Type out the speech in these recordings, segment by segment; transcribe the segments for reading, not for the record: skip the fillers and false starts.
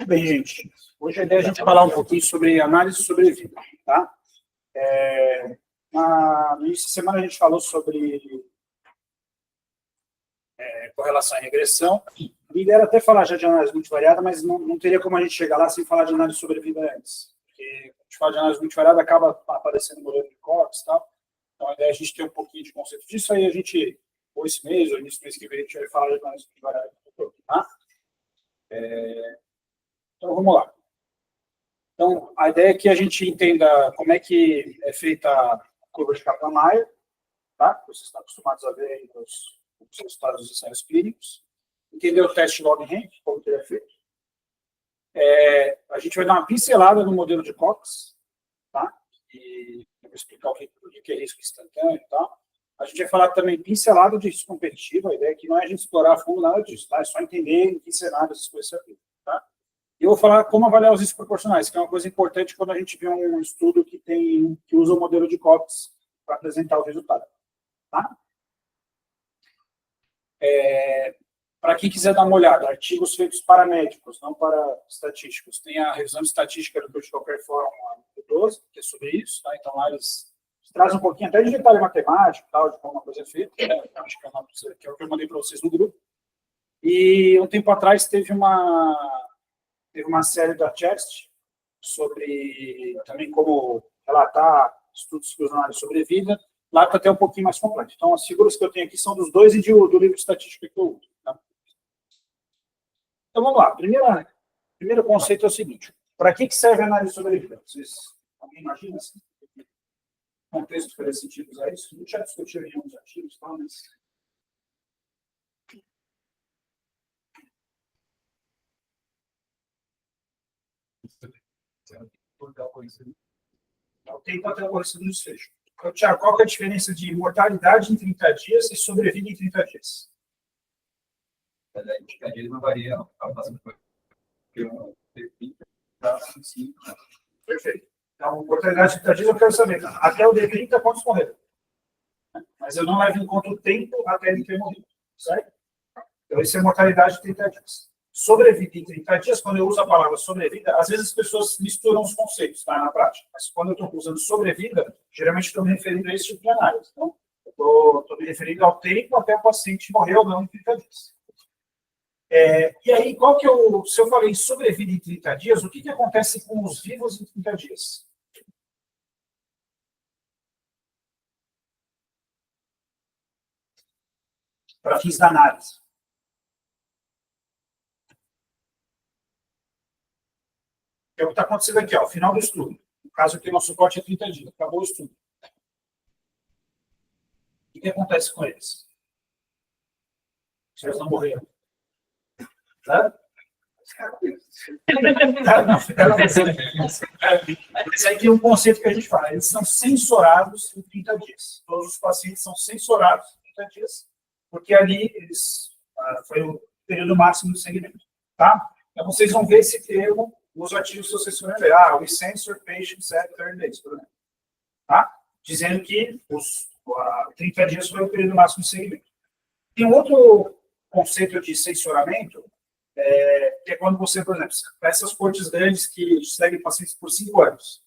Bem, gente, hoje a ideia é a gente falar um pouquinho sobre análise de sobrevida, tá? No início da semana a gente falou sobre correlação e regressão. A ideia era até falar já de análise multivariada, mas não teria como a gente chegar lá sem falar de análise de sobrevida antes. Porque a gente fala de análise multivariada, acaba aparecendo modelo de Cox e tal. Então a ideia é a gente ter um pouquinho de conceito disso, aí a gente, ou esse mês, ou início do mês que vem, a gente vai falar de análise multivariada. Tá? Então vamos lá. Então, a ideia é que a gente entenda como é que é feita a curva de Kaplan-Meier, tá? Vocês estão acostumados a ver nos resultados dos ensaios clínicos. Entender o teste log-rank, como que ele é feito. A gente vai dar uma pincelada no modelo de Cox, tá? E eu vou explicar o que é risco instantâneo e tal. A gente vai falar também pincelada de risco competitivo. A ideia aqui não é a gente explorar a fundo nada disso, tá? É só entender em que cenário essas coisas se aplicam, tá? E eu vou falar como avaliar os riscos proporcionais, que é uma coisa importante quando a gente vê um estudo que usa o modelo de Cox para apresentar o resultado. Tá? Para quem quiser dar uma olhada, artigos feitos para médicos, não para estatísticos. Tem a revisão de estatística do Critical Performance do 12, que é sobre isso. Tá? Então, lá eles trazem um pouquinho até de detalhe matemático, tal, de como a coisa é feita. Acho que é o que eu mandei para vocês no grupo. E um tempo atrás teve uma série da Chest sobre também como relatar estudos que usam análise de sobrevida. Lá está até um pouquinho mais completo. Então, as figuras que eu tenho aqui são dos dois e do livro de estatística que eu uso. Tá? Então, vamos lá. Primeiro conceito é o seguinte. Para que serve a análise de sobrevida? Alguém imagina assim? O contexto faria sentido usar isso? Não já discutiu em alguns artigos, tá? Mas... Tem papel corrigido no desfecho. Então, Tiago, qual que é a diferença de mortalidade em 30 dias e sobrevida em 30 dias? Em 30 dias não varia, não. Perfeito. Então, mortalidade em 30 dias eu quero saber. Até o D30, quantos morreram? Mas eu não levo em conta o tempo até ele ter morrido. Certo? Então, isso é mortalidade em 30 dias. Sobrevida em 30 dias, quando eu uso a palavra sobrevida, às vezes as pessoas misturam os conceitos, tá, na prática. Mas quando eu estou usando sobrevida, geralmente estou me referindo a esse tipo de análise. Então, eu estou me referindo ao tempo até o paciente morrer ou não em 30 dias. E aí, se eu falei sobrevida em 30 dias, o que acontece com os vivos em 30 dias? Para fins da análise. É o que está acontecendo aqui, ó, final do estudo. No caso aqui, nosso suporte é 30 dias. Acabou o estudo. O que acontece com eles? Se eles não morreram. Tá? Esse aí tem um conceito que a gente fala. Eles são censorados em 30 dias. Todos os pacientes são censorados em 30 dias, porque ali foi o período máximo do segmento. Tá? Então, vocês vão ver esse termo nos artigos que vocês forem ler. We censor patients at 30 days, por exemplo. Tá? Dizendo que os 30 dias foi o período máximo de segmento. Tem outro conceito de censuramento, que é quando você, por exemplo, para essas cortes grandes que seguem pacientes por 5 anos.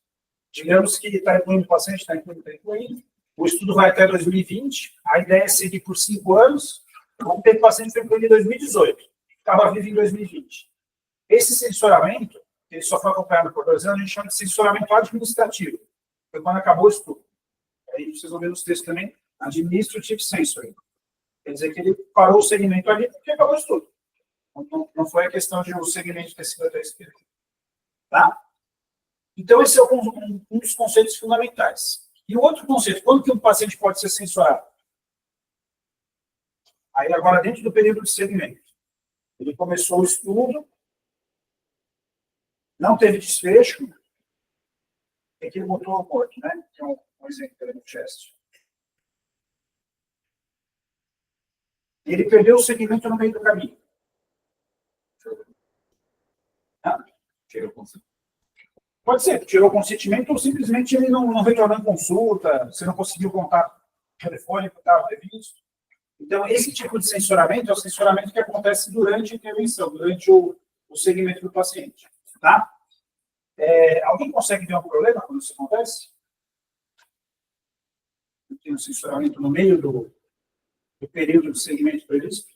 Digamos que está incluindo o paciente, está incluindo. O estudo vai até 2020, a ideia é seguir por 5 anos, vamos ter paciente que foi incluído em 2018, estava vivo em 2020. Esse censuramento, que ele só foi acompanhado por 2 anos, a gente chama de censuramento administrativo. Foi quando acabou o estudo. Aí vocês vão ver nos textos também, administrative censoring. Quer dizer que ele parou o segmento ali porque acabou o estudo. Não foi a questão de o segmento ter sido até esse período. Tá? Então, esse é um dos conceitos fundamentais. E o outro conceito, quando que um paciente pode ser censurado? Aí, agora, dentro do período de segmento. Ele começou o estudo, não teve desfecho, e que ele botou a morte, né? Que é um exemplo do chest. Ele perdeu o segmento no meio do caminho. Pode ser, tirou o consentimento ou simplesmente ele não retornou em consulta, você não conseguiu contato. telefônico estava previsto. Então, esse tipo de censuramento é o censuramento que acontece durante a intervenção, durante o segmento do paciente. Tá? Alguém consegue ver um problema quando isso acontece? Tem um censuramento no meio do período de segmento previsto?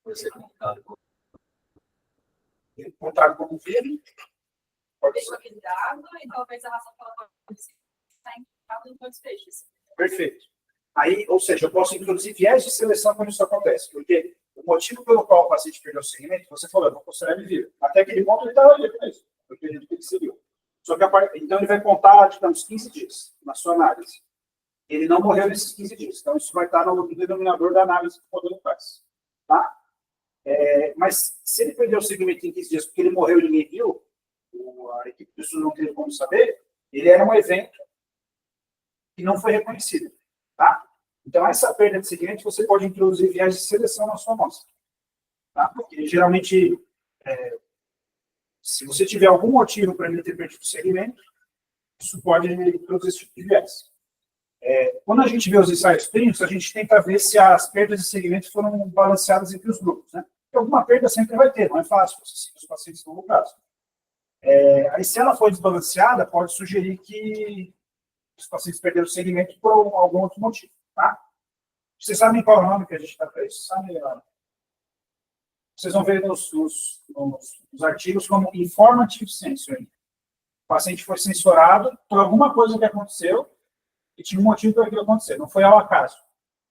Pode ser contado. Contado como vírus? Pode ser. Aquele dado, e talvez a razão pela qual está indicado em dois peixes. Perfeito. Aí, ou seja, eu posso introduzir viés de seleção quando isso acontece, porque o motivo pelo qual o paciente perdeu o segmento, você falou, eu vou considerar ele vivo. Até aquele ponto ele estava vivo mesmo, no período que ele seguiu. Só que então ele vai contar, digamos, 15 dias na sua análise. Ele não morreu nesses 15 dias. Então, isso vai estar no denominador da análise que o modelo faz. Tá? Mas se ele perdeu o segmento em 15 dias porque ele morreu e ninguém viu, a equipe do estudo não teve como saber, ele era um evento que não foi reconhecido. Tá? Então, essa perda de segmento, você pode introduzir viés de seleção na sua amostra. Tá? Porque, geralmente, se você tiver algum motivo para ele ter perdido o segmento, isso pode introduzir esse tipo de viés. Quando a gente vê os ensaios clínicos, a gente tenta ver se as perdas de segmento foram balanceadas entre os grupos. Né? Porque alguma perda sempre vai ter, não é fácil, se os pacientes estão no prazo. Aí, se ela for desbalanceada, pode sugerir que os pacientes perderam o segmento por algum outro motivo. Tá? Vocês sabem qual é o nome que a gente está para isso? Sabe? Vocês vão ver nos artigos como informative censoring. O paciente foi censurado por alguma coisa que aconteceu e tinha um motivo para aquilo acontecer, não foi ao acaso.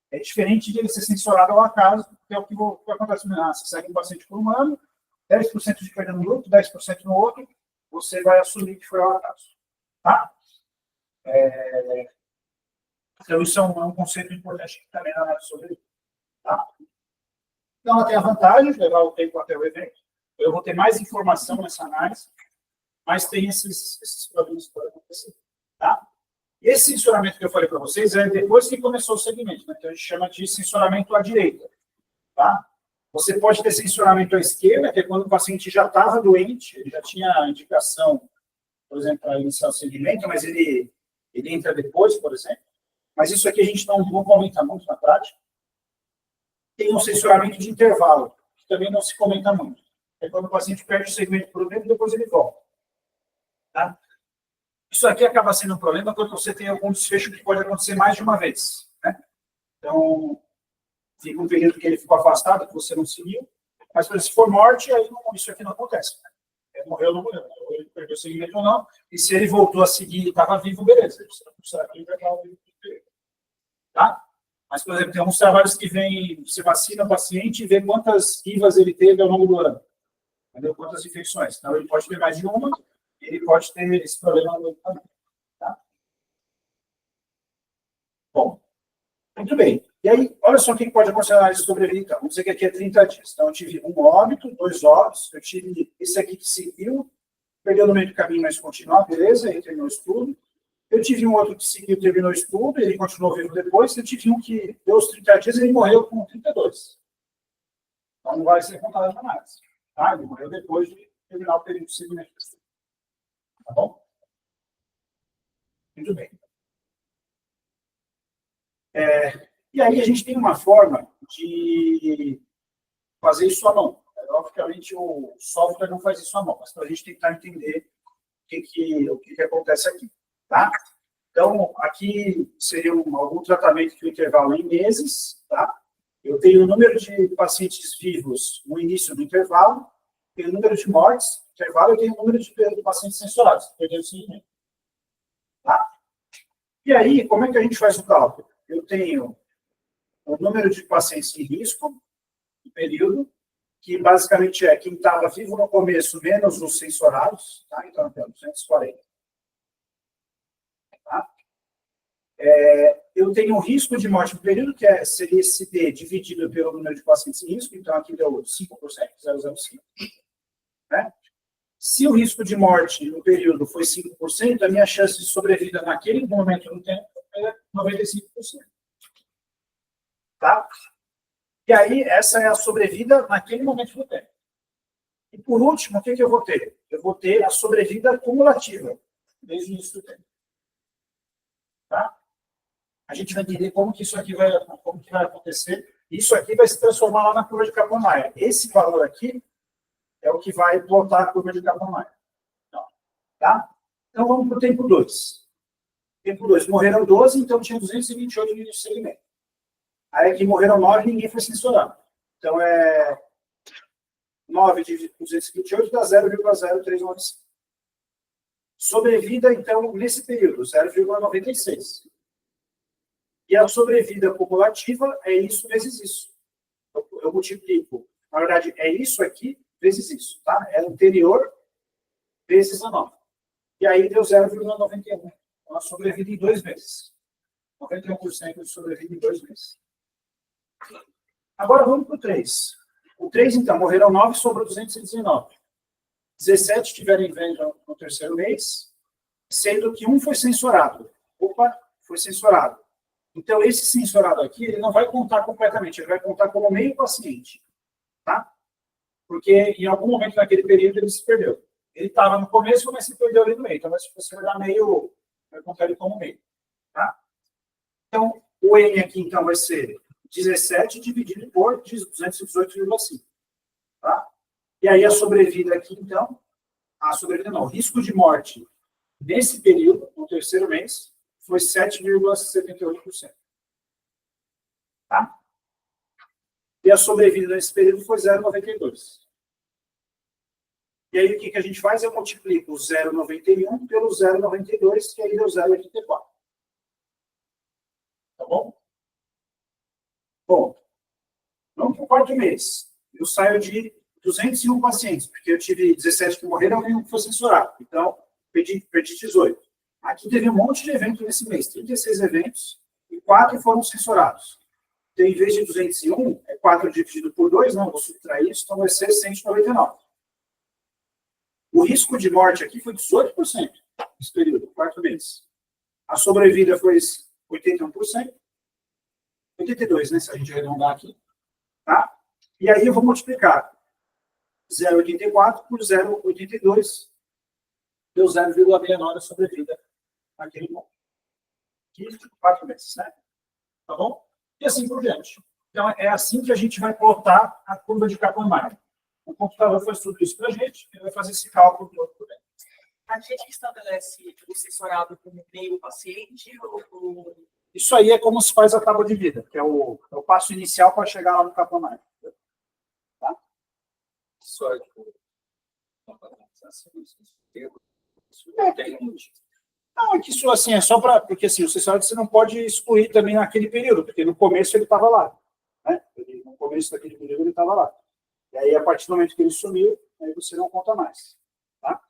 É diferente de ele ser censurado ao acaso, que é o que acontece. Você segue um paciente por um ano, 10% de perda no grupo, 10% no outro, você vai assumir que foi ao acaso. Tá? Então, isso é um conceito importante que também na análise sobre isso. Tá? Então, ela tem a vantagem de levar o tempo até o evento. Eu vou ter mais informação nessa análise, mas tem esses problemas que podem acontecer. Tá? Esse censuramento que eu falei para vocês é depois que começou o segmento, né? Então a gente chama de censuramento à direita. Tá? Você pode ter censuramento à esquerda, que é quando o paciente já estava doente, ele já tinha a indicação, por exemplo, para iniciar o segmento, mas ele entra depois, por exemplo. Mas isso aqui a gente não comenta muito na prática. Tem um censuramento de intervalo, que também não se comenta muito. É quando o paciente perde o segmento por um tempo e depois ele volta. Tá? Isso aqui acaba sendo um problema quando você tem algum desfecho que pode acontecer mais de uma vez. Né? Então, fica um período que ele ficou afastado, que você não seguiu. Mas, se for morte, aí isso aqui não acontece. Né? Ele morreu ou não morreu. Ele perdeu o segmento ou não. E se ele voltou a seguir e estava vivo, beleza. Será que ele vai estar vivo? Tá? Mas, por exemplo, tem alguns trabalhos que você vacina o paciente e vê quantas IVAs ele teve ao longo do ano. Entendeu? Quantas infecções. Então, ele pode ter mais de uma, ele pode ter esse problema no também. Tá? Bom, muito bem. E aí, olha só o que pode acontecer na análise de sobrevida. Então, vamos dizer que aqui é 30 dias. Então, eu tive um óbito, 2 óbitos, eu tive esse aqui que seguiu, perdeu no meio do caminho, mas continuou, beleza, ele terminou o estudo. Eu tive um outro que seguiu, terminou o estudo, ele continuou vivo depois. Eu tive um que deu os 30 dias e ele morreu com 32. Então, não vai ser contado na análise. Tá? Ele morreu depois de terminar o período de segmento. Tá bom? Muito bem. E aí a gente tem uma forma de fazer isso à mão. Obviamente, o software não faz isso à mão, mas para a gente tentar entender o que acontece aqui. Tá? Então, aqui seria algum tratamento que o intervalo em meses. Tá? Eu tenho o número de pacientes vivos no início do intervalo, tenho o número de mortes no intervalo, eu tenho o número de pacientes censurados, perdendo o segmento. Tá? E aí, como é que a gente faz o cálculo? Eu tenho o número de pacientes em risco, no período, que basicamente é quem estava vivo no começo, menos os censurados, tá? Então, tem 240. Tá? Eu tenho um risco de morte no período, que seria esse D dividido pelo número de pacientes em risco, então aqui deu 5%, 0,05. Né? Se o risco de morte no período foi 5%, a minha chance de sobrevida naquele momento do tempo é 95%. Tá? E aí, essa é a sobrevida naquele momento do tempo. E por último, o que eu vou ter? Eu vou ter a sobrevida cumulativa, desde o início do tempo. Tá? gente vai entender como que isso aqui como que vai acontecer. Isso aqui vai se transformar lá na curva de Kaplan-Meier. Esse valor aqui é o que vai plotar a curva de Kaplan-Meier. Tá? Então, vamos para o tempo 2. Tempo 2. Morreram 12, então tinha 228 unidades de segmento. Aí aqui morreram 9 e ninguém foi censurado. Então, 9 dividido por 228 dá 0,0395. Sobrevida, então, nesse período, 0,96. E a sobrevida cumulativa é isso vezes isso. Eu multiplico. Na verdade, é isso aqui vezes isso. Tá? É anterior vezes a 9. E aí deu 0,91. Então, a sobrevida em 2 meses. 91% de sobrevida em 2 meses. Agora vamos para o 3. O 3, então, morreram 9, sobrou 219. 17 tiveram em venda no terceiro mês, sendo que um foi censurado. Opa, foi censurado. Então, esse censurado aqui, ele não vai contar completamente, ele vai contar como meio paciente. Tá? Porque em algum momento naquele período ele se perdeu. Ele estava no começo, mas se perdeu ali no meio. Então, se você olhar meio, vai contar ele como meio. Tá? Então, o N aqui, então, vai ser 17 dividido por 218,5. Tá? E aí a sobrevida aqui, então, o risco de morte nesse período, no terceiro mês, foi 7,78%. Tá? E a sobrevida nesse período foi 0,92. E aí o que a gente faz? Eu multiplico o 0,91 pelo 0,92, que aí deu 0,84. Tá bom? Bom, vamos para o quarto mês. Eu saio de 201 pacientes, porque eu tive 17 que morreram e nenhum que foi censurado. Então, perdi 18. Aqui teve um monte de eventos nesse mês, 36 eventos, e 4 foram censurados. Então, em vez de 201, é 4 dividido por 2, não, vou subtrair isso, então vai ser 199. O risco de morte aqui foi 18% nesse período, quarto mês. A sobrevida foi 81%. 82, né, se a gente arredondar aqui. Tá? E aí eu vou multiplicar 0,84 por 0,82, deu 0,69 a sobrevida naquele momento. Aqui, 4 meses, né? Tá bom? E assim por diante. Então, é assim que a gente vai plotar a curva de Kaplan-Meier. O computador faz tudo isso para a gente, ele vai fazer esse cálculo todo por dentro. A gente estabelece o censurado como meio paciente ou... Isso aí é como se faz a tábua de vida, que é o passo inicial para chegar lá no Kaplan-Meier. Tá? Só Não, é que isso assim, é só para... Porque assim, o censurado você não pode excluir também naquele período, porque no começo ele estava lá. Né? No começo daquele período ele estava lá. E aí, a partir do momento que ele sumiu, aí você não conta mais. Tá?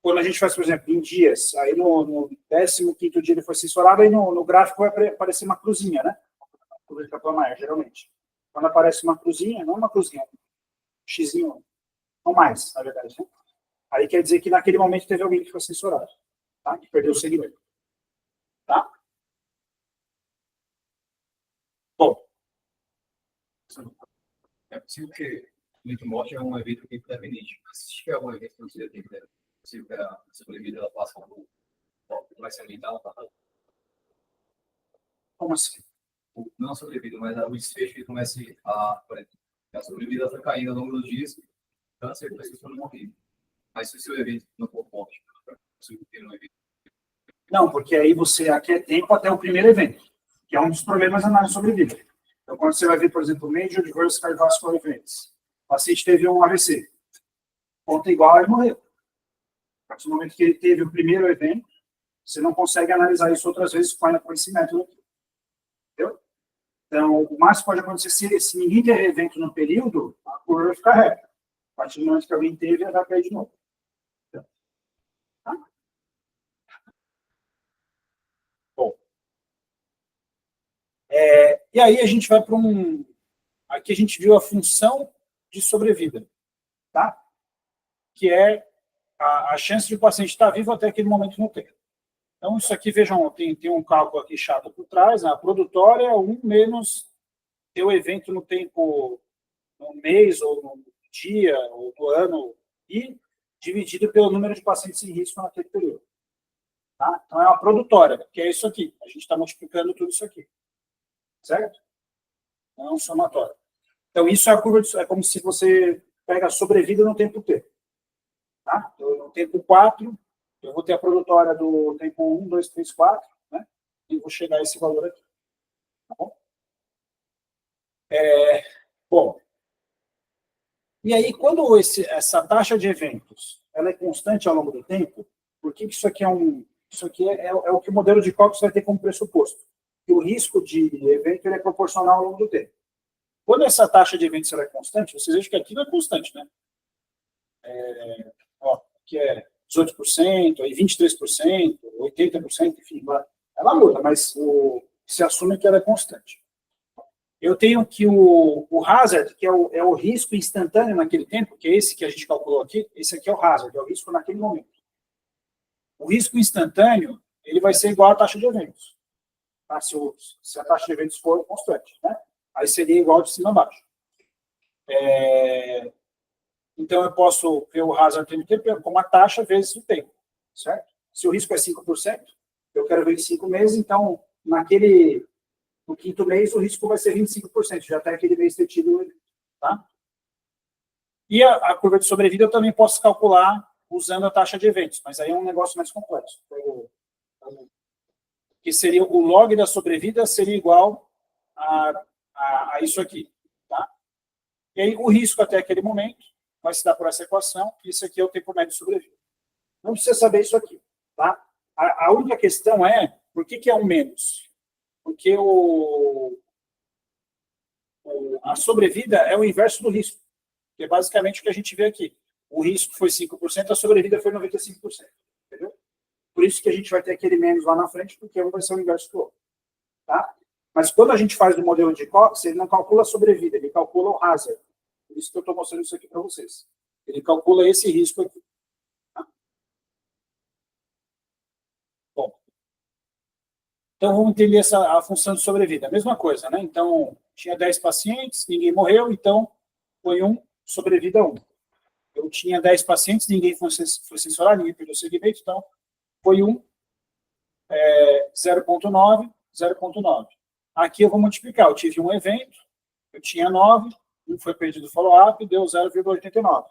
Quando a gente faz, por exemplo, em dias, aí no 15º dia ele foi censurado, aí no gráfico vai aparecer uma cruzinha, né? Curva de Kaplan-Meier, geralmente. Quando aparece uma cruzinha, não uma cruzinha, um xizinho, não mais, na verdade, né? Aí quer dizer que naquele momento teve alguém que foi censurado, tá? Que perdeu o segmento. Tá? Bom. É possível que o link morte é um evento que é independente. Se tiver algum evento que não seja tempo, é possível que a sobrevida ela passa vai ser aumentada. Como assim? Não a sobrevida, mas o desfecho que comece por exemplo, a sobrevida está caindo ao longo dos dias, câncer, as pessoas não morrem. Mas se o seu evento não for forte, se ter um evento. Não, porque aí você aqui é tempo até o primeiro evento, que é um dos problemas da sobrevida. Então, quando você vai ver, por exemplo, Major Adverse Cardiovascular Events, o paciente teve um AVC, conta igual, ele morreu. A partir do momento que ele teve o primeiro evento, você não consegue analisar isso outras vezes com esse método aqui. Entendeu? Então, o máximo pode acontecer, se ninguém teve evento no período, a curva vai ficar reta. A partir do momento que alguém teve, ela vai cair de novo. Tá? Bom. E aí a gente vai para um... Aqui a gente viu a função de sobrevida, tá? Que é a chance de o paciente estar vivo até aquele momento no tempo. Então, isso aqui, vejam, tem um cálculo aqui chato por trás, né? A produtória é 1 menos teu evento no tempo, no mês, ou no dia, ou no ano, e dividido pelo número de pacientes em risco naquele período. Tá? Então, é uma produtora, que é isso aqui. A gente está multiplicando tudo isso aqui. Certo? Não é um somatório. Então, isso é a curva é como se você pega a sobrevida no tempo t. Tá? Então, no tempo 4, eu vou ter a produtora do tempo 1, 2, 3, 4, né? E vou chegar a esse valor aqui. Tá bom? Bom, e aí, quando essa taxa de eventos ela é constante ao longo do tempo, por que isso aqui isso aqui é o que o modelo de Cox vai ter como pressuposto? Que o risco de evento ele é proporcional ao longo do tempo. Quando essa taxa de eventos ela é constante, vocês vejam que aqui não é constante, né? Aqui é 18%, aí 23%, 80%, enfim, ela muda, mas se assume que ela é constante. Eu tenho que o hazard, que é o risco instantâneo naquele tempo, que é esse que a gente calculou aqui, esse aqui é o hazard, é o risco naquele momento. O risco instantâneo, ele vai ser igual à taxa de eventos. Tá? Se a taxa de eventos for constante, né? Aí seria igual de cima a baixo. Então, eu posso ver o hazard TMT como a taxa vezes o tempo, certo? Se o risco é 5%, eu quero ver em 5 meses, então, no quinto mês, o risco vai ser 25%, já até aquele mês ter tido, tá? E a curva de sobrevida eu também posso calcular usando a taxa de eventos, mas aí é um negócio mais complexo. Que seria o log da sobrevida seria igual a isso aqui, tá? E aí o risco até aquele momento vai se dar por essa equação, e isso aqui é o tempo médio de sobrevida. Não precisa saber isso aqui, tá? A única questão é, por que é um menos? Porque a sobrevida é o inverso do risco, que é basicamente o que a gente vê aqui. O risco foi 5%, a sobrevida foi 95%. Entendeu? Por isso que a gente vai ter aquele menos lá na frente, porque um vai ser o inverso do outro. Tá? Mas quando a gente faz o modelo de Cox, ele não calcula a sobrevida, ele calcula o hazard. Por isso que eu estou mostrando isso aqui para vocês. Ele calcula esse risco aqui. Tá? Bom. Então, vamos entender a função de sobrevida. A mesma coisa, né? Então, tinha 10 pacientes, ninguém morreu, então foi sobrevida 1. Eu tinha 10 pacientes, ninguém foi censurado, ninguém perdeu o segmento, então foi 0,9, 0,9. Aqui eu vou multiplicar. Eu tive um evento, eu tinha 9, um foi perdido follow-up, deu 0,89.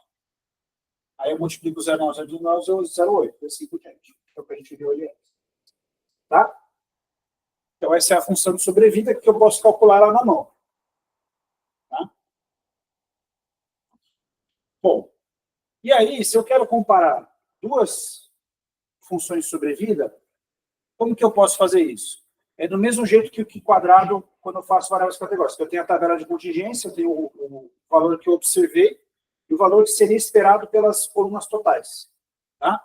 Aí eu multiplico 0,9, 0,9, 0,8, assim por diante. É o que a gente viu ali antes. Tá? Então, essa é a função de sobrevida que eu posso calcular lá na mão. Tá? Bom, e aí, se eu quero comparar duas funções de sobrevida, como que eu posso fazer isso? É do mesmo jeito que o Q quadrado, quando eu faço variáveis categóricas. Eu tenho a tabela de contingência, eu tenho o valor que eu observei e o valor que seria esperado pelas colunas totais. Tá?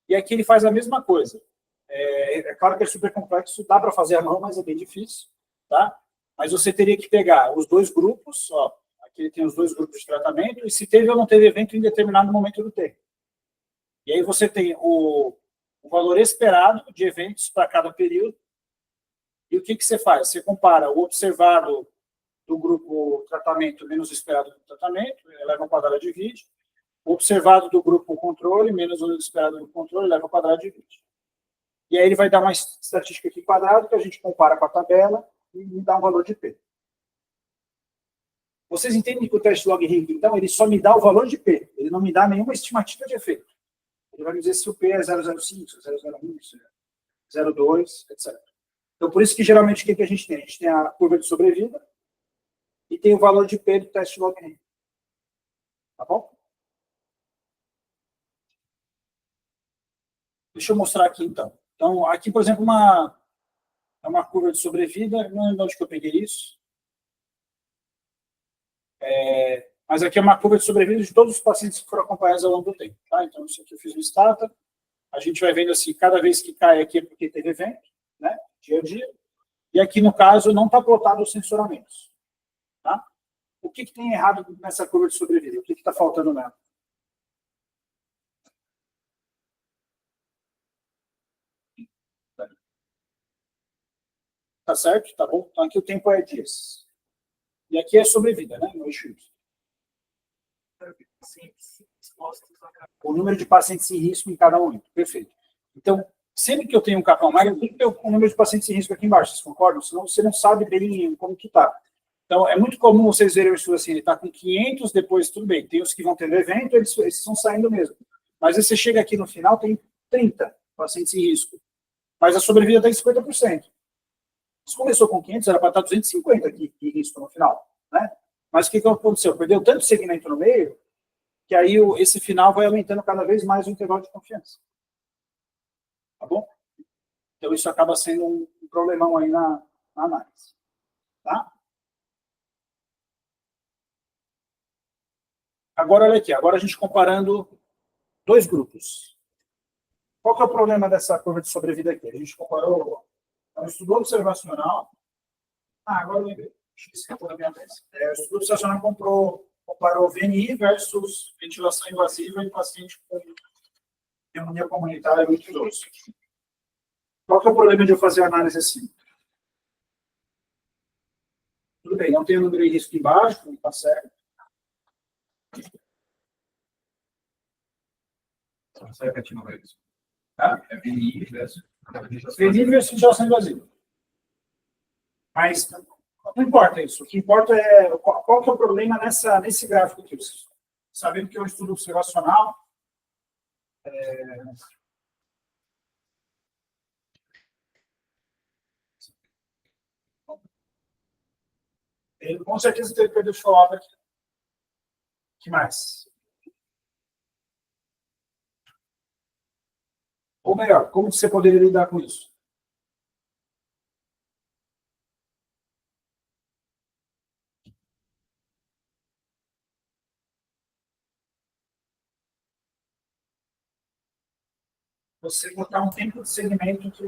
E aqui ele faz a mesma coisa. É claro que é super complexo, dá para fazer à mão, mas é bem difícil. Tá? Mas você teria que pegar os dois grupos, ó, aqui ele tem os dois grupos de tratamento, e se teve ou não teve evento em determinado momento do tempo. E aí você tem o valor esperado de eventos para cada período. E o que você faz? Você compara o observado do grupo tratamento menos o esperado do tratamento, eleva ao quadrado de divide. O observado do grupo controle menos o esperado do controle, eleva ao quadrado de divide. E aí ele vai dar uma estatística aqui quadrado que a gente compara com a tabela e me dá um valor de P. Vocês entendem que o teste log rig, então, ele só me dá o valor de P. Ele não me dá nenhuma estimativa de efeito. Ele vai me dizer se o P é 0,05, 0,01, 0,2, etc. Então, por isso que geralmente o que a gente tem? A gente tem a curva de sobrevida e tem o valor de P do teste log rig. Tá bom? Deixa eu mostrar aqui, então. Então, aqui, por exemplo, é uma curva de sobrevida. Não lembro onde que eu peguei isso. Mas aqui é uma curva de sobrevida de todos os pacientes que foram acompanhados ao longo do tempo. Tá? Então, isso aqui eu fiz no Stata. A gente vai vendo assim, cada vez que cai aqui é porque teve evento, né? Dia a dia. E aqui, no caso, não está plotado os censuramentos. Tá? O que tem errado nessa curva de sobrevida? O que está faltando nela? Tá certo? Tá bom? Então, aqui o tempo é dias. E aqui é sobrevida, né? No eixo Y. O número de pacientes em risco em cada momento. Perfeito. Então, sempre que eu tenho um Kaplan-Meier, eu tenho que ter o número de pacientes em risco aqui embaixo, vocês concordam? Senão você não sabe bem como que está. Então, é muito comum vocês verem o estudo assim, ele está com 500, depois tudo bem, tem os que vão tendo evento, eles estão saindo mesmo. Mas aí você chega aqui no final, tem 30 pacientes em risco. Mas a sobrevida está em 50%. Se começou com 500, era para estar 250 aqui em risco no final, né? Mas o que aconteceu? Perdeu tanto segmento no meio, que aí esse final vai aumentando cada vez mais o intervalo de confiança. Tá bom? Então, isso acaba sendo um problemão aí na análise. Tá? Agora, olha aqui. Agora a gente comparando dois grupos. Qual que é o problema dessa curva de sobrevida aqui? A gente comparou um estudo observacional. Agora eu lembrei. Esqueci da minha vez. O estudo observacional comparou VNI versus ventilação invasiva em paciente com pneumonia comunitária muito idoso. Qual que é o problema de eu fazer a análise assim? Tudo bem, não tem o número de risco embaixo, não está certo. Será que ativa isso? Tá? É VNI versus ventilação invasiva. Mas não importa isso. O que importa é qual que é o problema nesse gráfico aqui. Sabendo que é um estudo observacional, ele com certeza teve que perder o follow-up aqui. O que mais? Ou melhor, como você poderia lidar com isso? Você botar um tempo de segmento que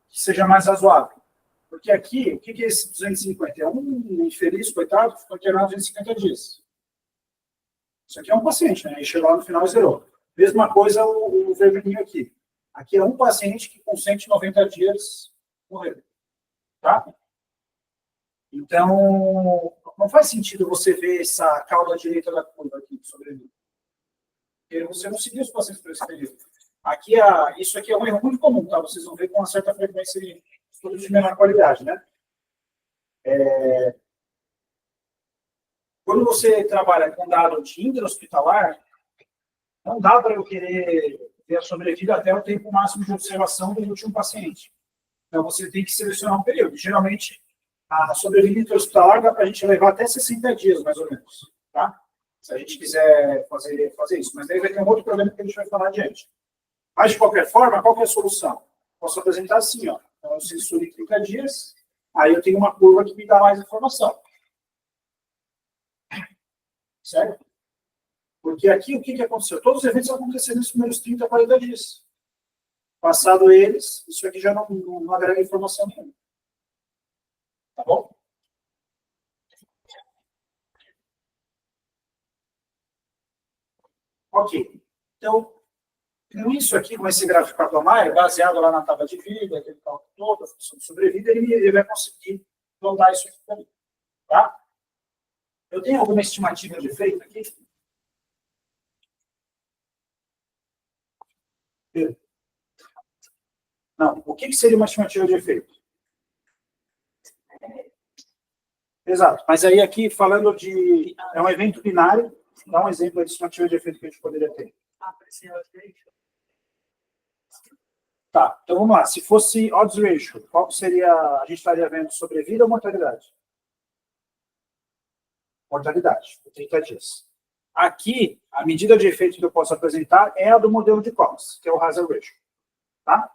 seja mais razoável. Porque aqui, o que é esse 250? É um infeliz, coitado, que ficou internado 250 dias. Isso aqui é um paciente, né? E chegou lá no final e zerou. Mesma coisa o vermelhinho aqui. Aqui é um paciente que com 190 dias morreu. Tá? Então, não faz sentido você ver essa cauda direita da curva aqui, sobrevive. Porque você não seguiu os pacientes por esse período. Aqui, isso aqui é um erro muito comum, tá? Vocês vão ver com uma certa frequência em estudos de menor qualidade, né? Quando você trabalha com dado de intra-hospitalar, não dá para eu querer ver a sobrevida até o tempo máximo de observação do último paciente. Então, você tem que selecionar um período. Geralmente, a sobrevida intra-hospitalar dá para a gente levar até 60 dias, mais ou menos, tá? Se a gente quiser fazer isso. Mas daí vai ter um outro problema que a gente vai falar adiante. Mas, de qualquer forma, qual que é a solução? Posso apresentar assim, ó. Então, eu censuro 30 dias, aí eu tenho uma curva que me dá mais informação. Certo? Porque aqui, o que aconteceu? Todos os eventos aconteceram nos primeiros 30 a 40 dias. Passado eles, isso aqui já não agrega informação nenhuma. Tá bom? Ok. Então, com isso aqui, com esse gráfico Kaplan-Meier, baseado lá na tábua de vida, aquele cálculo todo, a função de sobrevida, ele vai conseguir plotar isso aqui também. Tá? Eu tenho alguma estimativa de efeito aqui? Não. O que seria uma estimativa de efeito? Exato. Mas aí aqui, falando de... É um evento binário. Dá um exemplo de estimativa de efeito que a gente poderia ter. Tá, então vamos lá. Se fosse odds ratio, qual seria... A gente estaria vendo sobrevida ou mortalidade? Mortalidade, por 30 dias. Aqui, a medida de efeito que eu posso apresentar é a do modelo de Cox, que é o hazard ratio. Tá?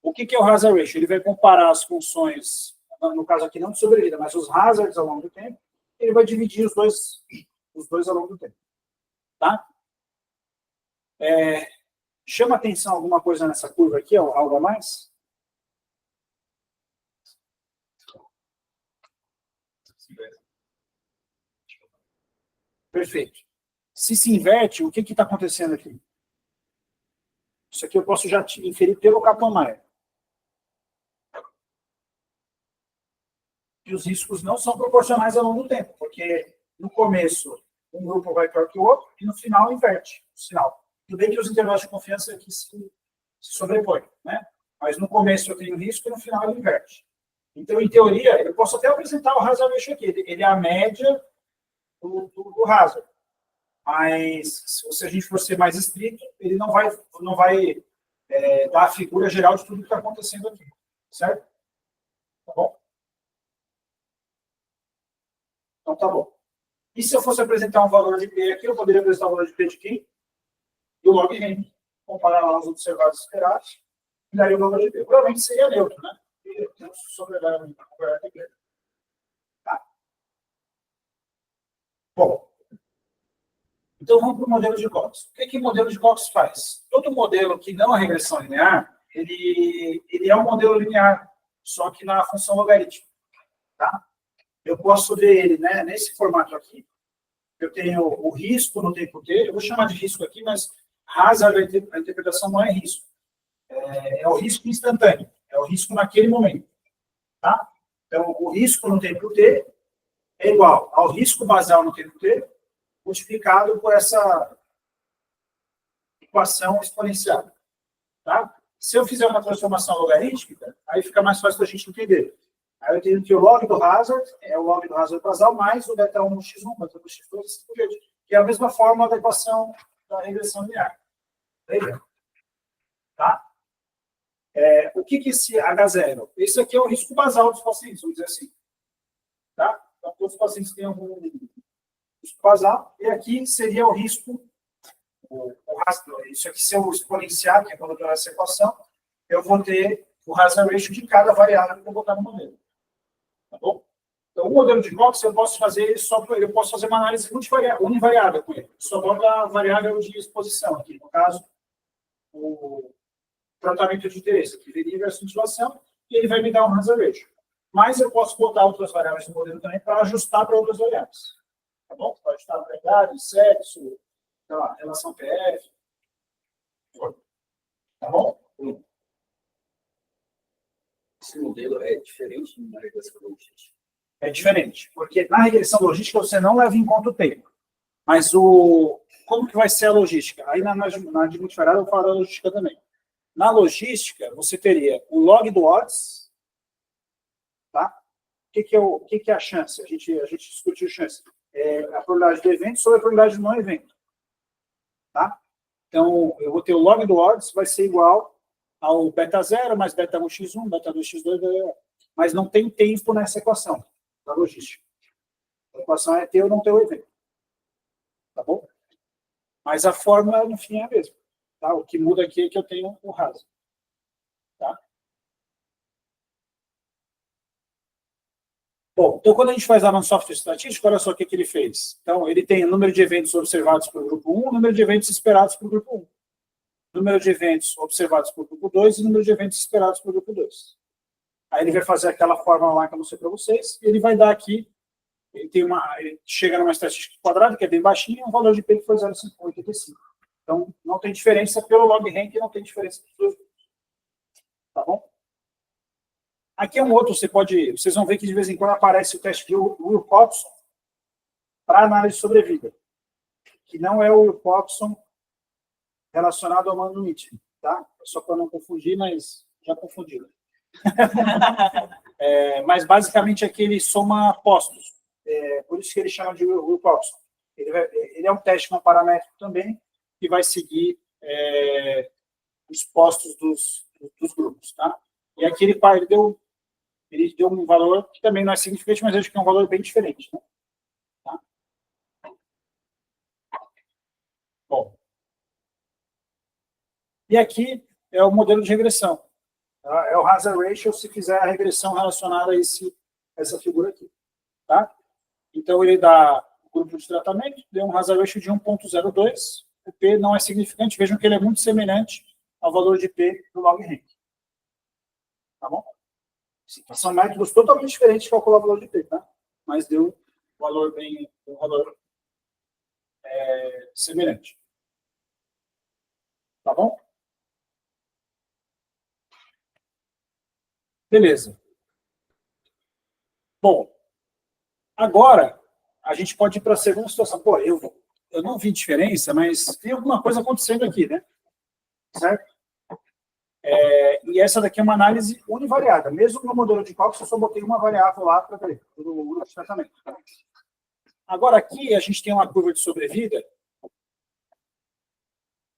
O que é o hazard ratio? Ele vai comparar as funções, no caso aqui não de sobrevida, mas os hazards ao longo do tempo, ele vai dividir os dois ao longo do tempo. Tá? Chama atenção alguma coisa nessa curva aqui, ó, algo a mais? Perfeito. Se inverte, o que está acontecendo aqui? Isso aqui eu posso já inferir pelo Kaplan-Meier. E os riscos não são proporcionais ao longo do tempo, porque no começo um grupo vai pior que o outro e no final inverte o sinal. Tudo bem que os intervalos de confiança aqui se sobrepõe, né? Mas no começo eu tenho risco e no final ele inverte. Então, em teoria, eu posso até apresentar o hazard ratio aqui. Ele é a média do hazard. Mas, se a gente for ser mais estrito, ele não vai dar a figura geral de tudo que está acontecendo aqui. Certo? Tá bom? Então, tá bom. E se eu fosse apresentar um valor de P aqui, eu poderia apresentar o valor de P de quem? Do log N. Comparar lá os observados esperados. E daria o valor de P. Provavelmente seria neutro, né? Tá? Bom. Então, vamos para o modelo de Cox. O que o modelo de Cox faz? Todo modelo que não é regressão linear, ele é um modelo linear, só que na função logarítmica. Tá? Eu posso ver ele, né, nesse formato aqui. Eu tenho o risco no tempo t. Eu vou chamar de risco aqui, mas hazard, a interpretação não é risco. É o risco instantâneo. É o risco naquele momento. Tá? Então, o risco no tempo t é igual ao risco basal no tempo t, multiplicado por essa equação exponencial. Tá? Se eu fizer uma transformação logarítmica, aí fica mais fácil da gente entender. Aí eu tenho que o log do hazard é o log do hazard basal mais o beta 1 no x1, beta 2 no x2, assim por diante. Que é a mesma forma da equação da regressão linear. Tá? O que esse H0? Esse aqui é o risco basal dos pacientes, vamos dizer assim. Tá? Então, todos os pacientes têm algum risco basal, e aqui seria o risco, isso aqui se eu exponenciar, que é quando eu dou essa equação, eu vou ter o hazard ratio de cada variável que eu botar no modelo. Tá bom? Então, o modelo de Cox, eu posso fazer eu posso fazer uma análise univariável com ele. Só boto a variável de exposição aqui, no caso, o tratamento de interesse, que deriva essa situação, e ele vai me dar um hazard ratio. Mas eu posso botar outras variáveis no modelo também para ajustar para outras variáveis. Tá bom? Pode ajustar para idade, sexo, relação PF. Tá bom? Esse modelo é diferente na regressão logística? É diferente, porque na regressão logística você não leva em conta o tempo. Mas como que vai ser a logística? Aí na de multivariada eu vou falar da logística também. Na logística, você teria o log do odds. Tá? O que é a chance? A gente discutiu chance. É a probabilidade do evento sobre a probabilidade do não evento. Tá? Então, eu vou ter o log do odds, vai ser igual ao beta 0 mais beta 1 x1, beta 2 x2, mas não tem tempo nessa equação da logística. A equação é ter ou não ter o evento. Tá bom? Mas a fórmula, no fim, é a mesma. Tá? O que muda aqui é que eu tenho o raso. Tá? Bom, então quando a gente faz lá no software estatístico, olha só o que ele fez. Então, ele tem o número de eventos observados por grupo 1, o número de eventos esperados por grupo 1. Número de eventos observados por grupo 2 e número de eventos esperados por grupo 2. Aí ele vai fazer aquela fórmula lá que eu mostrei para vocês, e ele vai dar aqui, ele chega numa estatística quadrada, que é bem baixinha, e um valor de P que foi 0,85. Então, não tem diferença pelo log rank, não tem diferença dos dois. Tá bom? Aqui é um outro, vocês vão ver que de vez em quando aparece o teste de Wilcoxon para análise de sobrevida, que não é o Wilcoxon relacionado ao Manu-Mitchell, tá? Só para não confundir, mas já confundi. Mas basicamente aqui ele soma postos, por isso que ele chama de Wilcoxon. Ele é um teste paramétrico também, que vai seguir os postos dos grupos, tá? E aqui ele deu um valor que também não é significante, mas acho que é um valor bem diferente, né? Tá? Bom. E aqui é o modelo de regressão. Tá? É o hazard ratio se fizer a regressão relacionada a essa figura aqui. Tá? Então, ele dá o grupo de tratamento, deu um hazard ratio de 1,02. O P não é significante. Vejam que ele é muito semelhante ao valor de P do log rank. Tá bom? São métodos totalmente diferentes de calcular o valor de P, tá? Mas deu um valor semelhante. Tá bom? Beleza. Bom, agora a gente pode ir para a segunda situação. Pô, eu não vi diferença, mas tem alguma coisa acontecendo aqui, né? Certo? E essa daqui é uma análise univariada. Mesmo no modelo de cálculo, eu só botei uma variável lá para ver o grupo de tratamento. Agora, aqui, a gente tem uma curva de sobrevida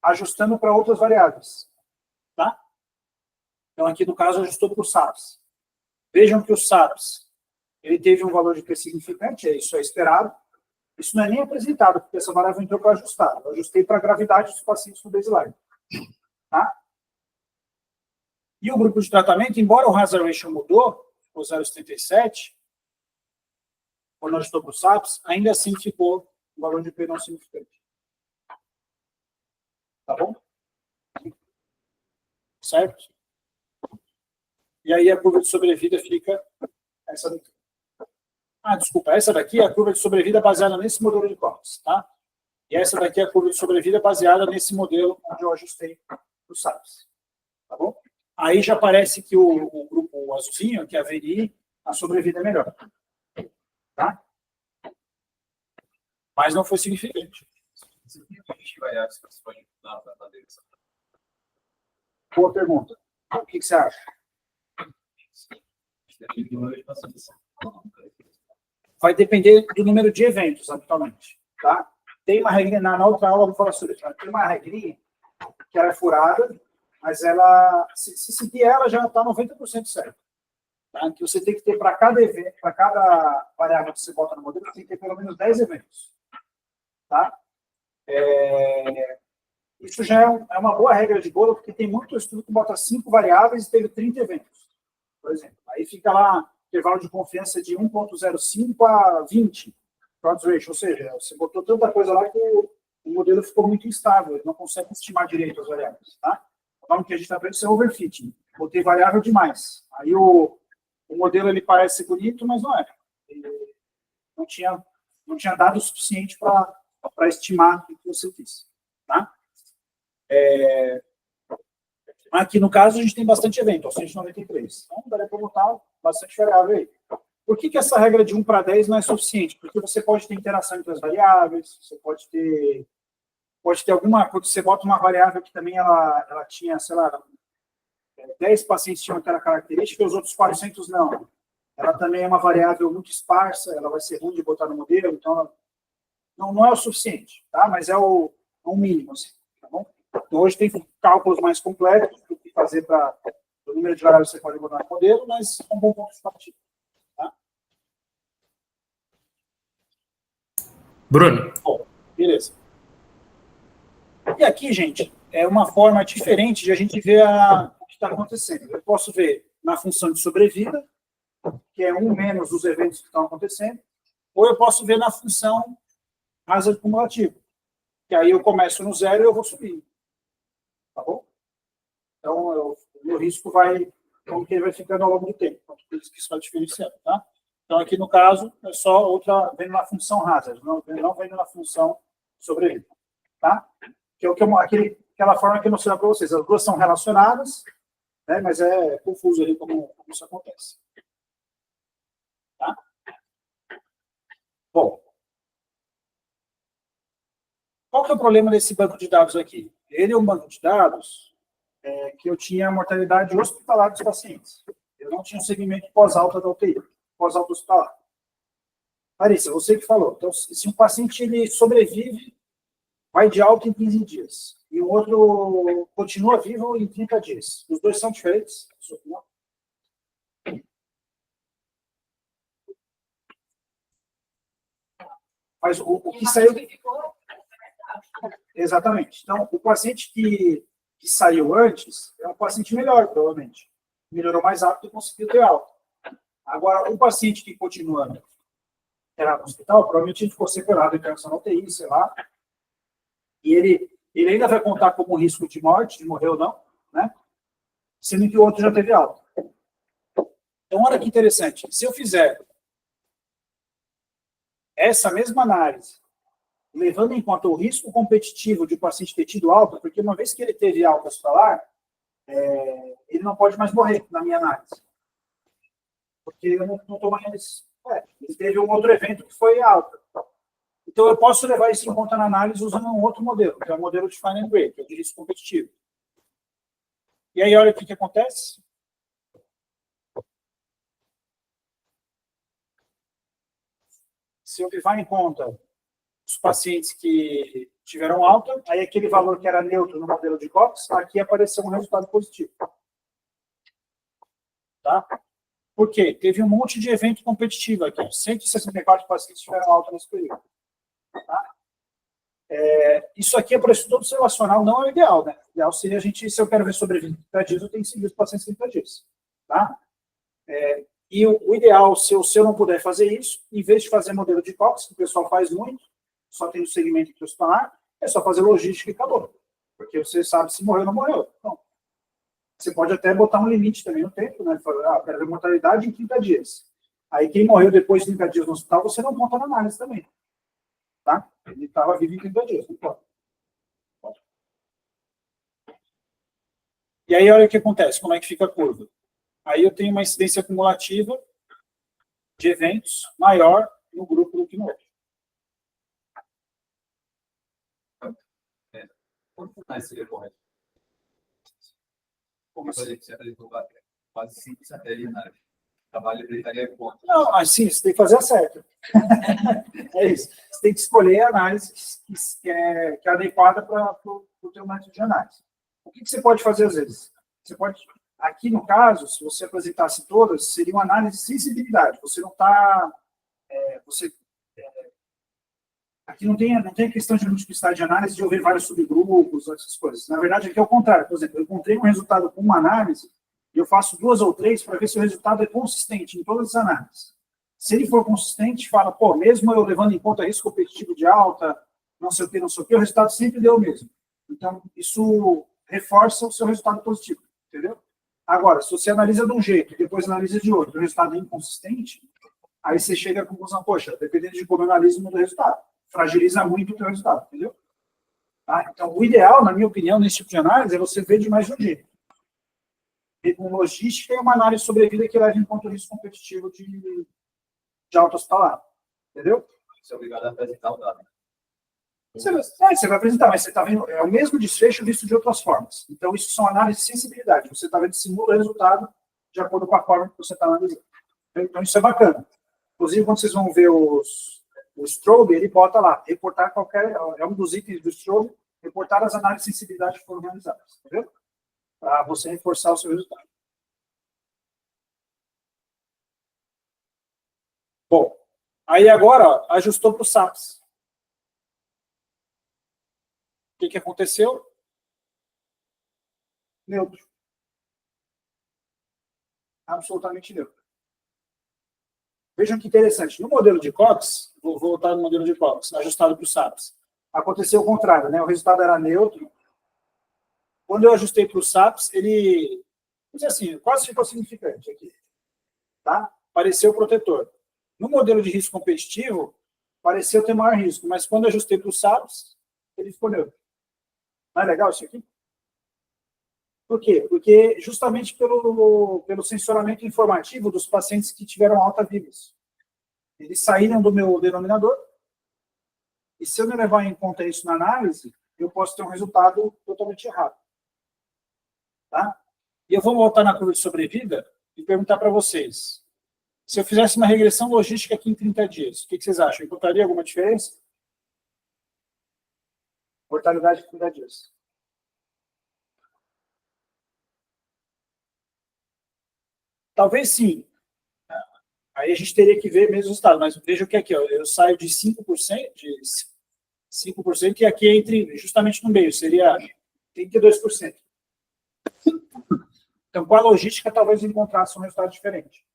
ajustando para outras variáveis. Tá? Então, aqui, no caso, ajustou para o SAPS. Vejam que o SAPS ele teve um valor de P significante, isso é esperado. Isso não é nem apresentado, porque essa variável entrou para ajustar. Eu ajustei para a gravidade dos pacientes no baseline. Tá? E o grupo de tratamento, embora o hazard ratio mudou, ficou 0,77, quando ajustou para o SAPS, ainda assim ficou um valor de P não significante. Tá bom? Certo? E aí a curva de sobrevida fica essa daqui. Desculpa, essa daqui é a curva de sobrevida baseada nesse modelo de Cox, tá? E essa daqui é a curva de sobrevida baseada nesse modelo onde eu ajustei o SAPS. Tá bom? Aí já parece que o grupo azulzinho, que é a VNI, a sobrevida é melhor. Tá? Mas não foi significante. Boa pergunta. O que você acha? Vai depender do número de eventos, habitualmente. Tá? Tem uma regrinha, na outra aula eu vou falar sobre isso. Tem uma regrinha que ela é furada, mas ela, se seguir ela, já está 90% certo. Tá? Que você tem que ter para cada evento, para cada variável que você bota no modelo, você tem que ter pelo menos 10 eventos. Tá? Isso já é uma boa regra de bolo, porque tem muito estudo que bota 5 variáveis e teve 30 eventos, por exemplo. Aí fica lá intervalo de confiança de 1,05 a 20, odds ratio, ou seja, você botou tanta coisa lá que o modelo ficou muito instável, ele não consegue estimar direito as variáveis. Tá? O nome que a gente está vendo é overfitting. Botei variável demais. Aí o modelo ele parece bonito, mas não é. Ele não tinha dado o suficiente para estimar o que você quis. Tá? Aqui, no caso, a gente tem bastante evento, 193. Então, daria para botar bastante variável aí. Por que essa regra de 1 para 10 não é suficiente? Porque você pode ter interação entre as variáveis, você pode ter alguma... Quando você bota uma variável que também ela tinha, sei lá, 10 pacientes tinham aquela característica e os outros 400 não. Ela também é uma variável muito esparsa, ela vai ser ruim de botar no modelo, então não é o suficiente, tá? Mas é o mínimo, assim, tá bom? Então, hoje tem cálculos mais complexos do que fazer para o número de variáveis que você pode botar no modelo, mas é um bom ponto de partida. Tá? Bruno. Bom, beleza. E aqui, gente, é uma forma diferente de a gente ver o que está acontecendo. Eu posso ver na função de sobrevida, que é 1 menos os eventos que estão acontecendo, ou eu posso ver na função hazard cumulativo, que aí eu começo no 0 e eu vou subindo. Tá bom? Então, o meu risco vai, como que ele vai ficando ao longo do tempo. Por isso que isso vai diferenciando, tá? Então, aqui no caso, é só outra, vendo na função hazard, não vendo na função sobrevida. Tá? Que é aquela forma que eu mostrei para vocês. As duas são relacionadas, né, mas é confuso ali como isso acontece. Tá? Bom. Qual que é o problema desse banco de dados aqui? Ele é um banco de dados que eu tinha a mortalidade hospitalar dos pacientes. Eu não tinha um segmento pós-alta da UTI, pós-alta hospitalar. Larissa, você que falou. Então, se um paciente ele sobrevive, vai de alta em 15 dias, e o outro continua vivo em 30 dias. Os dois são diferentes? Mas o que saiu... Exatamente. Então, o paciente que saiu antes é um paciente melhor, provavelmente. Melhorou mais rápido e conseguiu ter alta. Agora, o paciente que continua no hospital, provavelmente ele ficou separado, internação na UTI, sei lá, e ele ainda vai contar como risco de morte, de morrer ou não, né? Sendo que o outro já teve alta. Então, olha que interessante. Se eu fizer essa mesma análise, levando em conta o risco competitivo de o paciente ter tido alta, porque uma vez que ele teve alta hospitalar, ele não pode mais morrer, na minha análise. Porque eu não estou mais... ele teve um outro evento que foi alta. Então, eu posso levar isso em conta na análise usando um outro modelo, que é o modelo de Fine and Gray, que é o de risco competitivo. E aí, olha o que acontece. Se eu levar em conta os pacientes que tiveram alta, aí aquele valor que era neutro no modelo de Cox, aqui apareceu um resultado positivo. Tá? Por quê? Teve um monte de evento competitivo aqui. 164 pacientes tiveram alta nesse período. Tá? Isso aqui é para estudo observacional, não é o ideal, né? O ideal seria a gente, se eu quero ver sobrevivência em 30 dias, eu tenho que seguir os pacientes em 30 dias. Tá? E o ideal, se eu não puder fazer isso, em vez de fazer modelo de Cox, que o pessoal faz muito, só tem o segmento hospitalar, é só fazer logística e acabou. Porque você sabe se morreu ou não morreu. Então, você pode até botar um limite também no tempo, né? Falar, quero ver mortalidade em 30 dias. Aí quem morreu depois de 30 dias no hospital, você não conta na análise também. Tá? Ele estava vivo em 30 dias, não pode. E aí, olha o que acontece, como é que fica a curva. Aí eu tenho uma incidência acumulativa de eventos maior no grupo do que no outro. Quanto seria correto? Como assim? Você apresentou quase 5 satélites na área. Trabalho ele estaria quanto? Não, assim, você tem que fazer a certa. É isso. Você tem que escolher a análise que é adequada para o teu método de análise. O que você pode fazer às vezes? Você pode, aqui no caso, se você apresentasse todas, seria uma análise de sensibilidade. Você não está... aqui não tem a questão de multiplicidade de análise, de ouvir vários subgrupos, essas coisas. Na verdade, aqui é o contrário. Por exemplo, eu encontrei um resultado com uma análise e eu faço 2 ou 3 para ver se o resultado é consistente em todas as análises. Se ele for consistente, fala, pô, mesmo eu levando em conta risco competitivo de alta, não sei o que, o resultado sempre deu o mesmo. Então, isso reforça o seu resultado positivo, entendeu? Agora, se você analisa de um jeito e depois analisa de outro, o resultado é inconsistente, aí você chega à conclusão, poxa, dependendo de como eu analiso, muda o resultado. Fragiliza muito o teu resultado, entendeu? Tá? Então, o ideal, na minha opinião, nesse tipo de análise, é você ver de mais de um jeito. Ver com logística e uma análise de sobrevida que leva em conta o risco competitivo de alta hospitalar. Entendeu? Você é obrigado a apresentar o dado. Você vai apresentar, mas você está vendo, é o mesmo desfecho visto de outras formas. Então, isso são análises de sensibilidade. Você está vendo, simula o resultado de acordo com a forma que você está analisando. Então, isso é bacana. Inclusive, quando vocês vão ver o Strobe, ele bota lá, reportar é um dos itens do Strobe, reportar as análises de sensibilidade que foram realizadas. Entendeu? Para você reforçar o seu resultado. Bom, aí agora, ó, ajustou para o SAPS. O que aconteceu? Neutro. Absolutamente neutro. Vejam que interessante. No modelo de Cox, vou voltar no modelo de Cox, ajustado para o SAPS. Aconteceu o contrário, né? O resultado era neutro. Quando eu ajustei para o SAPS, ele, assim, quase ficou significante aqui. Tá? Pareceu protetor. No modelo de risco competitivo, pareceu ter maior risco, mas quando eu ajustei para o SAPS, ele ficou neutro. Não é legal isso aqui? Por quê? Porque justamente pelo sensoramento informativo dos pacientes que tiveram alta vivos. Eles saíram do meu denominador, e se eu não levar em conta isso na análise, eu posso ter um resultado totalmente errado. Tá? E eu vou voltar na curva de sobrevida e perguntar para vocês, se eu fizesse uma regressão logística aqui em 30 dias, o que vocês acham? Encontraria alguma diferença? Mortalidade em 30 dias. Talvez sim. Aí a gente teria que ver mesmo o resultado, mas veja o que é aqui, ó, eu saio de 5%, e aqui entre justamente no meio, seria 32%. Então, com a logística, talvez eu encontrasse um resultado diferente.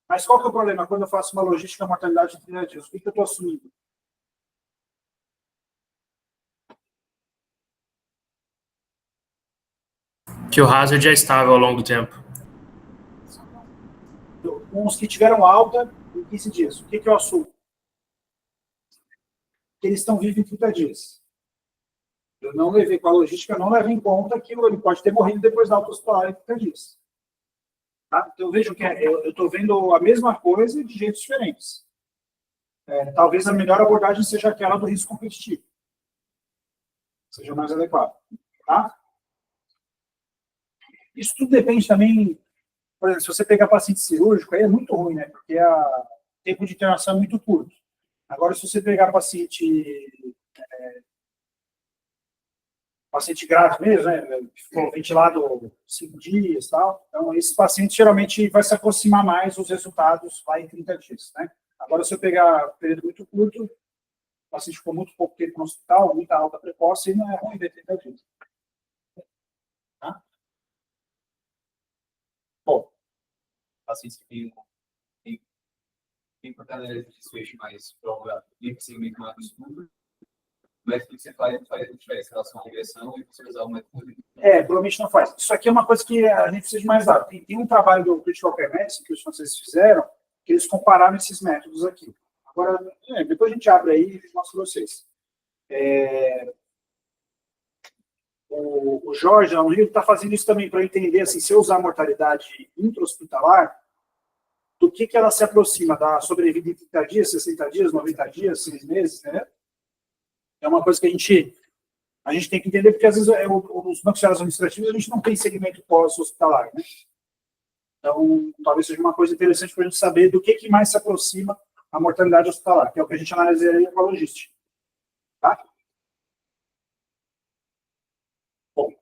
Mas qual que é o problema? Quando eu faço uma logística mortalidade de 30 dias, o que eu estou assumindo? Que o hazard é estável ao longo do tempo. Com os que tiveram alta em 15 dias, o que eu assumo? Que eles estão vivos em 30 dias. Eu não levei com a logística, não levo em conta que ele pode ter morrido depois da alta hospitalar em 30 dias. Tá? Então, vejam que eu estou vendo a mesma coisa de jeitos diferentes. Talvez a melhor abordagem seja aquela do risco competitivo. Seja mais adequada. Tá? Isso tudo depende também, por exemplo, se você pegar paciente cirúrgico, aí é muito ruim, né? Porque o tempo de internação é muito curto. Agora, se você pegar paciente grave mesmo, né? Ficou ventilado 5 dias e tal. Então, esse paciente geralmente vai se aproximar mais dos resultados lá em 30 dias, né? Agora, se eu pegar um período muito curto, o paciente ficou muito pouco tempo no hospital, muita alta precoce, e não é ruim ver 30 dias. Tá? Bom, Pacientes que tem portaria de desfecho mais prolongado e que segmento mais escuro, mas o que você faz diferença em relação à regressão e você usar o método. provavelmente não faz. Isso aqui é uma coisa que a gente precisa de mais dados. Tem um trabalho do Critical Care Medicine que os franceses fizeram, que eles compararam esses métodos aqui. Agora, depois a gente abre aí e mostra para vocês. O Jorge Henri está fazendo isso também para entender, assim, se eu usar a mortalidade intra-hospitalar, do que ela se aproxima da sobrevida em 30 dias, 60 dias, 90 dias, 6 meses, né? É uma coisa que a gente tem que entender, porque às vezes os bancos administrativos a gente não tem segmento pós-hospitalar, né? Então, talvez seja uma coisa interessante para a gente saber do que mais se aproxima a mortalidade hospitalar, que é o que a gente analisaria com a logística. Tá? Bom.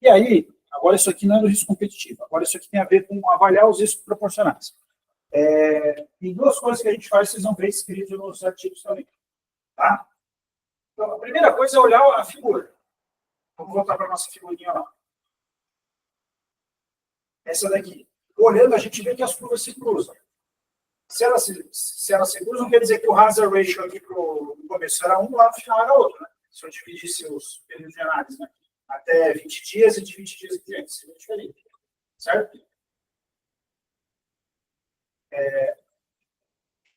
E aí, agora isso aqui não é do risco competitivo, agora isso aqui tem a ver com avaliar os riscos proporcionais. Tem duas coisas que a gente faz, vocês vão ver escrito nos artigos também. Tá? Então, a primeira coisa é olhar a figura. Vamos voltar para a nossa figurinha lá. Essa daqui. Olhando, a gente vê que as curvas se cruzam. Se elas se cruzam, quer dizer que o hazard ratio aqui no começo era 1, lá no final era outro. Né? Se eu dividisse os períodos de análise, né? Até 20 dias e de 20 dias em diante, seria diferente. Certo?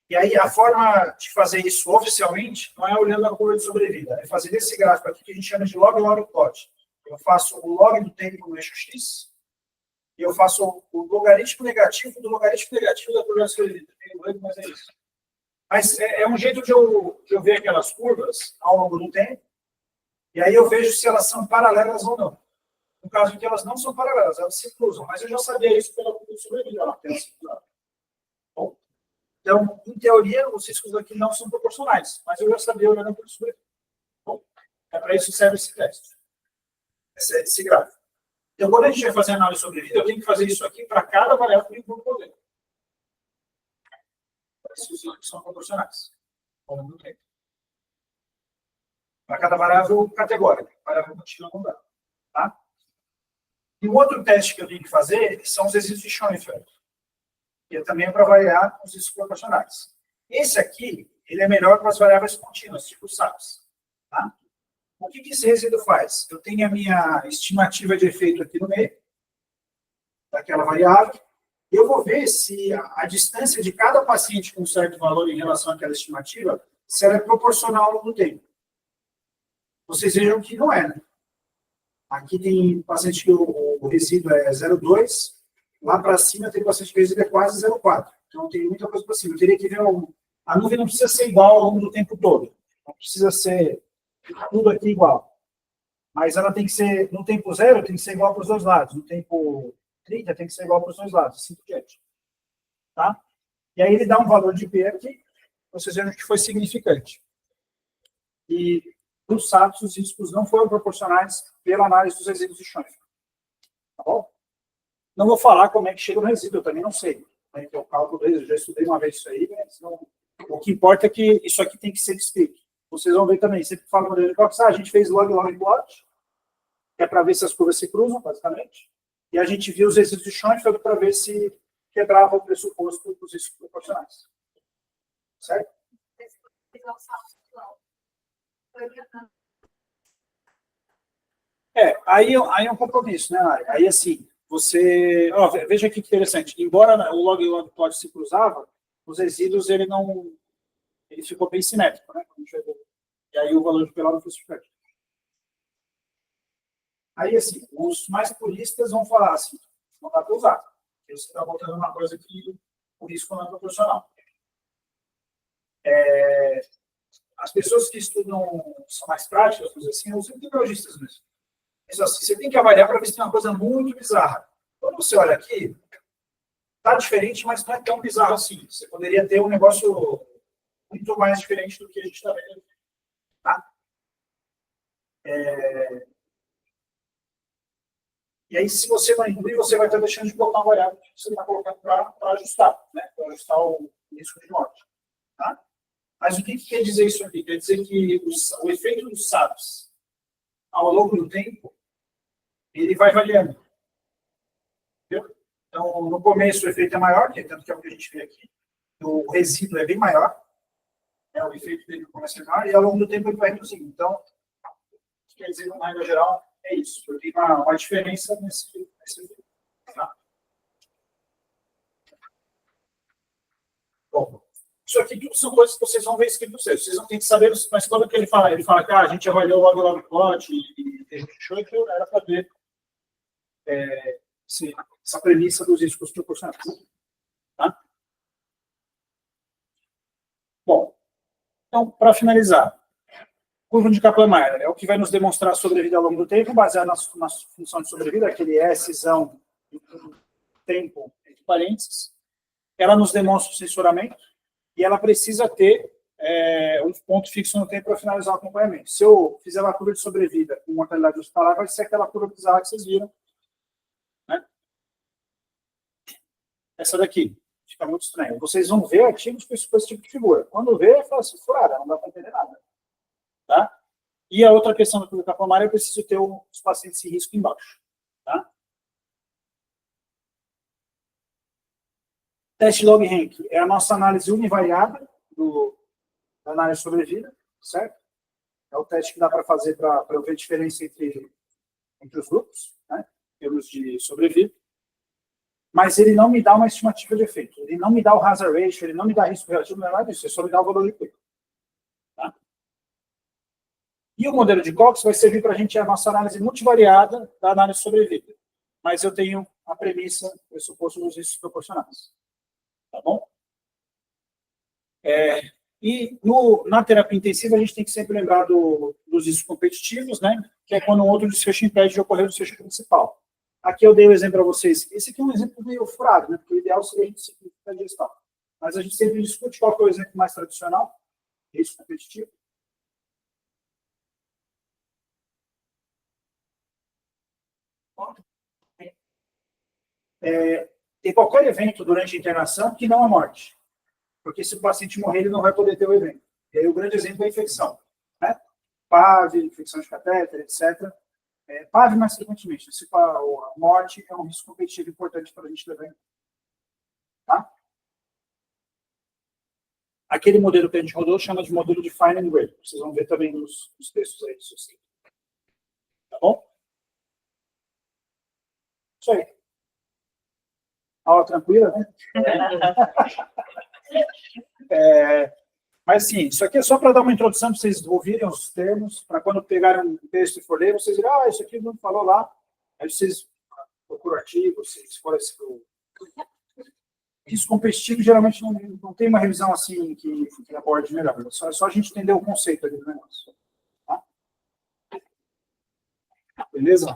E aí, a forma de fazer isso oficialmente não é olhando a curva de sobrevida, é fazer esse gráfico aqui que a gente chama de log plot. Eu faço o log do tempo no eixo X e eu faço o logaritmo negativo do logaritmo negativo da curva de sobrevida. Mas é isso. Mas é um jeito de eu ver aquelas curvas ao longo do tempo e aí eu vejo se elas são paralelas ou não. No caso em que elas não são paralelas, elas se cruzam. Mas eu já sabia isso pela curva de sobrevida. Bom, então, em teoria, os riscos aqui não são proporcionais, mas eu já sabia olhando por isso. Bom, para isso serve esse teste, esse gráfico. Então, quando a gente vai fazer análise sobre vida, eu tenho que fazer isso aqui para cada variável que eu vou poder. Esses riscos são proporcionais. Para cada variável categórica, variável contínua não dá. Tá? E o outro teste que eu tenho que fazer são os exercícios de Schoenfeld. Que também é para variar os riscos proporcionais. Esse aqui, ele é melhor para as variáveis contínuas, tipo SAPs. Tá? O que esse resíduo faz? Eu tenho a minha estimativa de efeito aqui no meio, daquela variável, e eu vou ver se a distância de cada paciente com um certo valor em relação àquela estimativa, se ela é proporcional ao longo do tempo. Vocês vejam que não é, né? Aqui tem paciente que o resíduo é 0,2, lá para cima tem paciente que o resíduo é quase 0,4. Então tem muita coisa para cima. Eu teria que ver a nuvem não precisa ser igual ao longo do tempo todo. Não precisa ser tudo aqui igual. Mas ela tem que ser, no tempo 0, tem que ser igual para os dois lados. No tempo 30, tem que ser igual para os dois lados. Assim por diante. Tá? E aí ele dá um valor de P aqui, vocês viram que foi significante. E nos SAPs, os riscos não foram proporcionais pela análise dos resíduos de Schoenfeld. Tá bom? Não vou falar como é que chega no resíduo, eu também não sei. Né? Eu cálculo, eu já estudei uma vez isso aí, mas não... O que importa é que isso aqui tem que ser descrito. Vocês vão ver também, sempre que fala no modelo de cálculo, a gente fez log plot, que é para ver se as curvas se cruzam, basicamente, e a gente viu os resíduos de Schoenfeld para ver se quebrava o pressuposto dos riscos proporcionais. Certo? Aí é um compromisso, né, Ari? Aí, assim, você... veja aqui que interessante. Embora o log plot se cruzava, os resíduos, ele ficou bem simétrico, né? E aí o valor de P não foi super. Aí, assim, os mais puristas vão falar assim, não dá para usar. Porque você está botando uma coisa que o risco não é proporcional. as pessoas que estudam, são mais práticas, vamos dizer assim, os epidemiologistas mesmo. Isso assim, você tem que avaliar para ver se tem uma coisa muito bizarra. Quando você olha aqui, está diferente, mas não é tão bizarro assim. Você poderia ter um negócio muito mais diferente do que a gente está vendo aqui. Tá? E aí, se você não incluir, você vai estar deixando de colocar uma variável que você está colocando para ajustar, né? Para ajustar o risco de morte. Tá? Mas o que quer dizer isso aqui? Quer dizer que o efeito dos SAPs, ao longo do tempo, ele vai variando. Entendeu? Então, no começo o efeito é maior, tanto que é o que a gente vê aqui. O resíduo é bem maior. O efeito dele começa a ser maior, e ao longo do tempo ele vai reduzindo. Então, quer dizer, na regra geral, é isso. Tem uma diferença nesse efeito. Tá? Bom, isso aqui tudo são coisas que vocês vão ver escrito vocês. Vocês não têm que saber, mas quando que ele fala que a gente avaliou logo lá no plot e a gente achou que era para ver essa premissa dos riscos proporcionais. Tá? Bom, então, para finalizar, curva de Kaplan-Meier é o que vai nos demonstrar a sobrevida ao longo do tempo, baseado na função de sobrevida, aquele S-zão tempo entre parênteses. Ela nos demonstra o censuramento e ela precisa ter um ponto fixo no tempo para finalizar o acompanhamento. Se eu fizer uma curva de sobrevida com mortalidade hospitalar, vai ser aquela curva bizarra que vocês viram. Né? Essa daqui. Fica muito estranho. Vocês vão ver artigos com esse tipo de figura. Quando vê, fala assim, furada, não dá para entender nada. Tá? E a outra questão do Kaplan-Meier, eu preciso ter os pacientes em risco embaixo. Tá? Teste log-rank é a nossa análise univariada da análise de sobrevida, certo? É o teste que dá para fazer para eu ver a diferença entre os grupos, né? Em termos de sobrevida. Mas ele não me dá uma estimativa de efeito. Ele não me dá o hazard ratio, ele não me dá risco relativo, não é nada disso, ele só me dá o valor líquido. Tá? E o modelo de Cox vai servir para a gente a nossa análise multivariada da análise de sobrevida. Mas eu tenho a premissa, o pressuposto dos riscos proporcionais. Tá bom? E na terapia intensiva, a gente tem que sempre lembrar dos riscos competitivos, né? Que é quando um outro desfecho impede de ocorrer o desfecho principal. Aqui eu dei um exemplo para vocês. Esse aqui é um exemplo meio furado, né? Porque o ideal seria a gente simplificar a gestão. Mas a gente sempre discute qual é o exemplo mais tradicional, risco competitivo. Tem qualquer evento durante a internação que não é morte. Porque se o paciente morrer, ele não vai poder ter o evento. E aí o grande exemplo é a infecção. Né? PAV, infecção de catéter, etc. PAV mais frequentemente. A morte é um risco competitivo importante para a gente levar em conta. Tá? Aquele modelo que a gente rodou chama de modelo de Fine and Gray. Vocês vão ver também nos textos aí. Tá bom? Isso aí. Aula tranquila, né? Mas, sim, isso aqui é só para dar uma introdução, para vocês ouvirem os termos, para quando pegarem um texto e for ler, vocês dirão, isso aqui não falou lá. Aí vocês procuram artigos, vocês forem risco competitivo, geralmente não tem uma revisão assim que aborde melhor. É só a gente entender o conceito ali do negócio. Tá? Beleza?